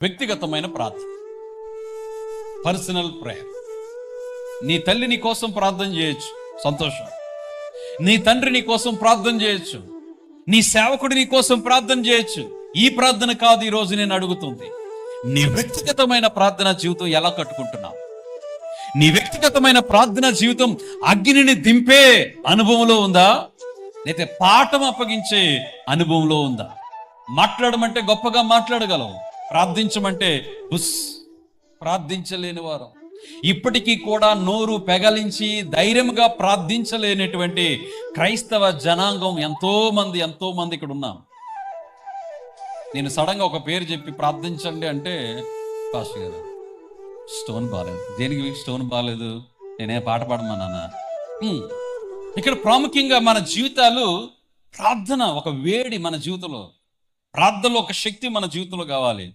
వ్యక్తిగతమైన ప్రార్థన, personal prayer. నీ తల్లి నీ కోసం ప్రార్థన చేయొచ్చు, సంతోషం. నీ తండ్రి నీ కోసం ప్రార్థన చేయొచ్చు, నీ సేవకుడు నీ కోసం ప్రార్థన చేయొచ్చు. ఈ ప్రార్థన కాదు ఈ రోజు నేను అడుగుతుంది. నీ వ్యక్తిగతమైన ప్రార్థన జీవితం ఎలా కట్టుకుంటున్నావు? నీ వ్యక్తిగతమైన ప్రార్థన జీవితం అగ్నిని దింపే అనుభవంలో ఉందా, లేకపోతే పాఠం అప్పగించే అనుభవంలో ఉందా? మాట్లాడమంటే గొప్పగా మాట్లాడగలవు, ప్రార్థించమంటే బుస్ ప్రార్థించలేని వారు. ఇప్పటికీ కూడా నోరు పెగలించి ధైర్యంగా ప్రార్థించలేనటువంటి క్రైస్తవ జనాంగం ఎంతో మంది ఇక్కడ ఉన్నాం. నేను సడన్గా ఒక పేరు చెప్పి ప్రార్థించండి అంటే, పాస్టర్ గారు స్టోన్ బాగాలేదు. దేనికి స్టోన్ బాగాలేదు? నేనే పాట పాడమన్నానా? ఇక్కడ ప్రాముఖ్యంగా మన జీవితాలు, ప్రార్థన ఒక వేడి మన జీవితంలో, ప్రార్థనలో ఒక శక్తి మన జీవితంలో కావాలి.